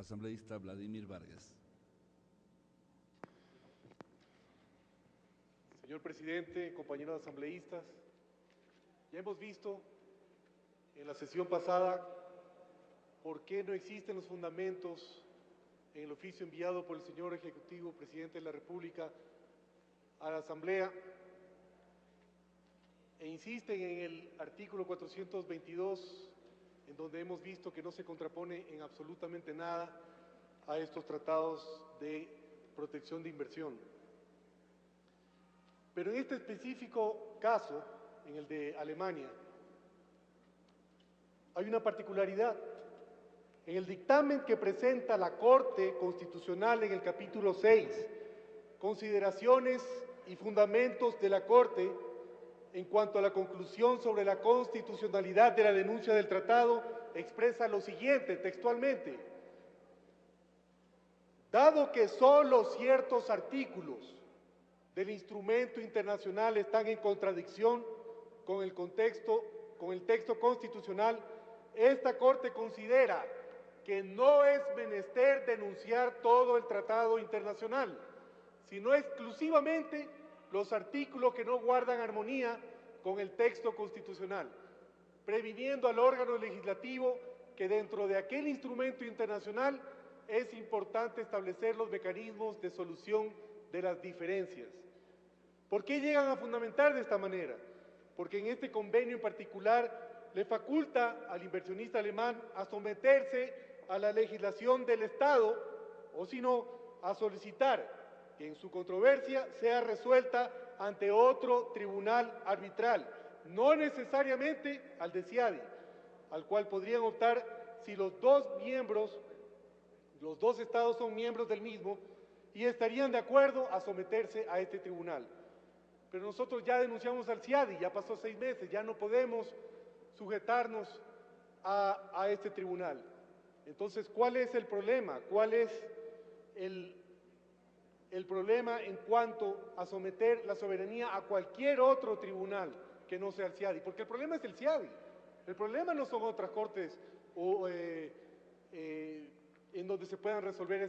Asambleísta Vladimir Vargas. Señor presidente, compañeros asambleístas, ya hemos visto en la sesión pasada por qué no existen los fundamentos en el oficio enviado por el señor Ejecutivo, Presidente de la República, a la Asamblea, e insisten en el artículo 422, en donde hemos visto que no se contrapone en absolutamente nada a estos tratados de protección de inversión. Pero en este específico caso, en el de Alemania, hay una particularidad. En el dictamen que presenta la Corte Constitucional en el capítulo 6, consideraciones y fundamentos de la Corte en cuanto a la conclusión sobre la constitucionalidad de la denuncia del tratado, expresa lo siguiente textualmente: dado que solo ciertos artículos del instrumento internacional están en contradicción con el texto constitucional, esta Corte considera que no es menester denunciar todo el tratado internacional, sino exclusivamente los artículos que no guardan armonía con el texto constitucional, previniendo al órgano legislativo que dentro de aquel instrumento internacional es importante establecer los mecanismos de solución de las diferencias. ¿Por qué llegan a fundamentar de esta manera? Porque en este convenio en particular le faculta al inversionista alemán a someterse a la legislación del Estado, o si no, a solicitar que en su controversia sea resuelta ante otro tribunal arbitral, no necesariamente al de CIADI, al cual podrían optar si los dos estados son miembros del mismo y estarían de acuerdo a someterse a este tribunal. Pero nosotros ya denunciamos al CIADI, ya pasó 6 meses, ya no podemos sujetarnos a este tribunal. Entonces, ¿cuál es el problema? ¿Cuál es el problema en cuanto a someter la soberanía a cualquier otro tribunal que no sea el CIADI? Porque el problema es el CIADI. El problema no son otras cortes en donde se puedan resolver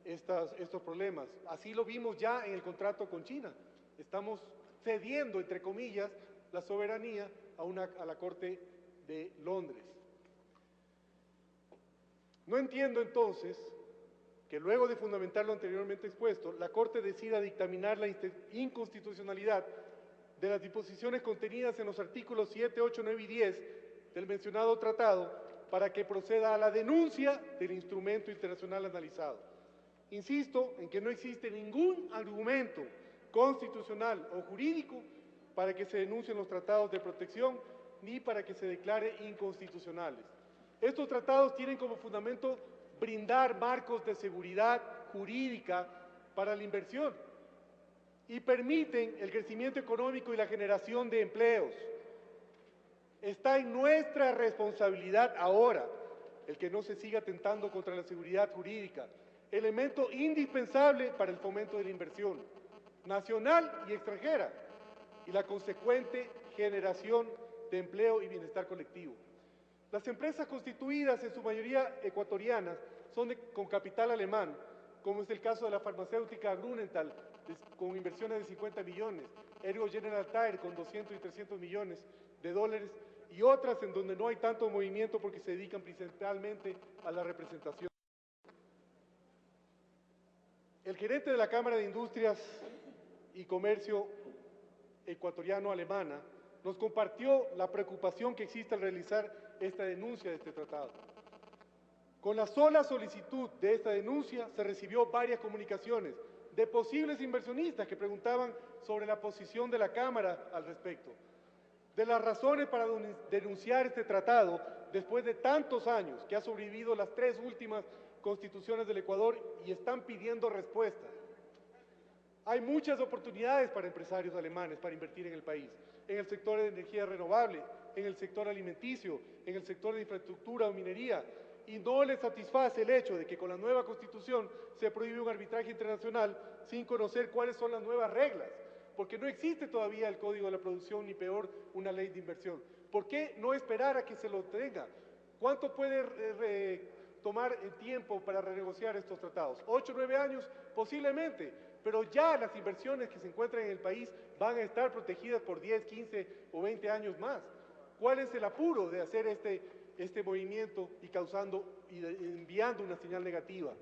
estos problemas. Así lo vimos ya en el contrato con China. Estamos cediendo, entre comillas, la soberanía a la Corte de Londres. No entiendo entonces que luego de fundamentar lo anteriormente expuesto, la Corte decida dictaminar la inconstitucionalidad de las disposiciones contenidas en los artículos 7, 8, 9 y 10 del mencionado tratado para que proceda a la denuncia del instrumento internacional analizado. Insisto en que no existe ningún argumento constitucional o jurídico para que se denuncien los tratados de protección ni para que se declare inconstitucionales. Estos tratados tienen como fundamento brindar marcos de seguridad jurídica para la inversión y permiten el crecimiento económico y la generación de empleos. Está en nuestra responsabilidad ahora el que no se siga atentando contra la seguridad jurídica, elemento indispensable para el fomento de la inversión nacional y extranjera y la consecuente generación de empleo y bienestar colectivo. Las empresas constituidas, en su mayoría ecuatorianas, son con capital alemán, como es el caso de la farmacéutica Grünenthal, con inversiones de 50 millones, Ergo General Tire con 200 y 300 millones de dólares, y otras en donde no hay tanto movimiento porque se dedican principalmente a la representación. El gerente de la Cámara de Industrias y Comercio ecuatoriano-alemana nos compartió la preocupación que existe al realizar esta denuncia de este tratado. Con la sola solicitud de esta denuncia se recibió varias comunicaciones de posibles inversionistas que preguntaban sobre la posición de la Cámara al respecto, de las razones para denunciar este tratado después de tantos años que ha sobrevivido las 3 últimas constituciones del Ecuador y están pidiendo respuesta. Hay muchas oportunidades para empresarios alemanes para invertir en el país, en el sector de energía renovable, en el sector alimenticio, en el sector de infraestructura o minería, y no les satisface el hecho de que con la nueva Constitución se prohíbe un arbitraje internacional sin conocer cuáles son las nuevas reglas, porque no existe todavía el Código de la Producción, ni peor, una ley de inversión. ¿Por qué no esperar a que se lo tenga? ¿Cuánto puede tomar el tiempo para renegociar estos tratados. 8 o 9 años posiblemente, pero ya las inversiones que se encuentran en el país van a estar protegidas por 10, 15 o 20 años más. ¿Cuál es el apuro de hacer este movimiento y enviando una señal negativa?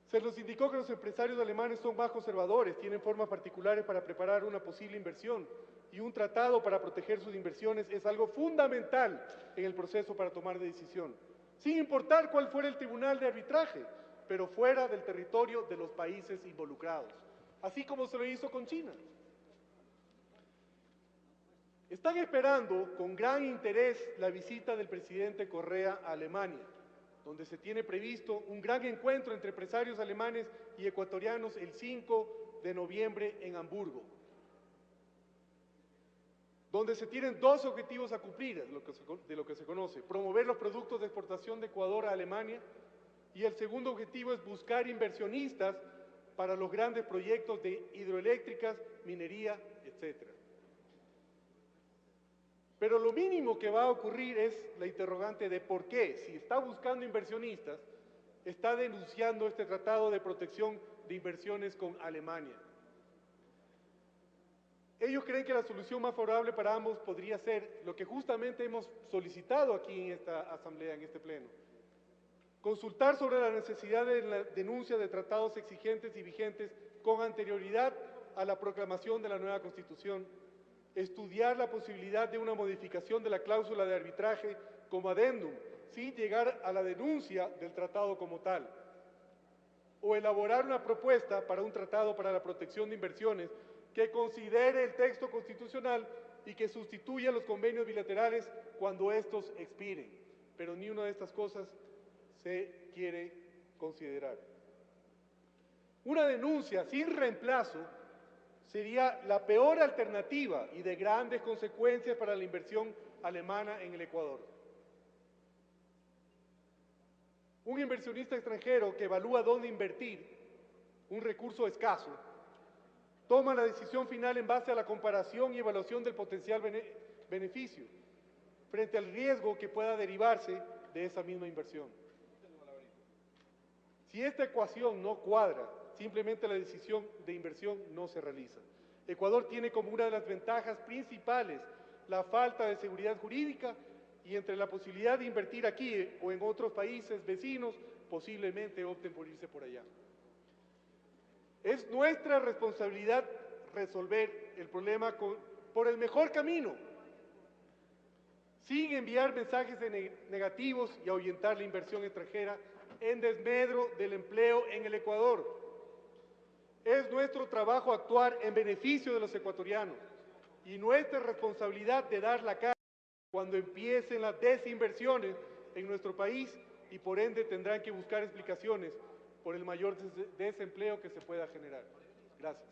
Se nos indicó que los empresarios alemanes son más conservadores, tienen formas particulares para preparar una posible inversión y un tratado para proteger sus inversiones es algo fundamental en el proceso para tomar decisión, sin importar cuál fuera el tribunal de arbitraje, pero fuera del territorio de los países involucrados, así como se lo hizo con China. Están esperando con gran interés la visita del presidente Correa a Alemania, donde se tiene previsto un gran encuentro entre empresarios alemanes y ecuatorianos el 5 de noviembre en Hamburgo, donde se tienen dos objetivos a cumplir, de lo que se conoce: promover los productos de exportación de Ecuador a Alemania, y el segundo objetivo es buscar inversionistas para los grandes proyectos de hidroeléctricas, minería, etc. Pero lo mínimo que va a ocurrir es la interrogante de por qué, si está buscando inversionistas, está denunciando este tratado de protección de inversiones con Alemania. Ellos creen que la solución más favorable para ambos podría ser lo que justamente hemos solicitado aquí en esta asamblea, en este pleno: consultar sobre la necesidad de la denuncia de tratados exigentes y vigentes con anterioridad a la proclamación de la nueva Constitución, estudiar la posibilidad de una modificación de la cláusula de arbitraje como adendum, sin llegar a la denuncia del tratado como tal, o elaborar una propuesta para un tratado para la protección de inversiones que considere el texto constitucional y que sustituya los convenios bilaterales cuando estos expiren. Pero ni una de estas cosas se quiere considerar. Una denuncia sin reemplazo sería la peor alternativa y de grandes consecuencias para la inversión alemana en el Ecuador. Un inversionista extranjero que evalúa dónde invertir, un recurso escaso, toma la decisión final en base a la comparación y evaluación del potencial beneficio, frente al riesgo que pueda derivarse de esa misma inversión. Si esta ecuación no cuadra, simplemente la decisión de inversión no se realiza. Ecuador tiene como una de las ventajas principales la falta de seguridad jurídica, y entre la posibilidad de invertir aquí o en otros países vecinos, posiblemente opten por irse por allá. Es nuestra responsabilidad resolver el problema por el mejor camino, sin enviar mensajes negativos y ahuyentar la inversión extranjera en desmedro del empleo en el Ecuador. Es nuestro trabajo actuar en beneficio de los ecuatorianos y nuestra responsabilidad de dar la cara cuando empiecen las desinversiones en nuestro país, y por ende tendrán que buscar explicaciones por el mayor desempleo que se pueda generar. Gracias.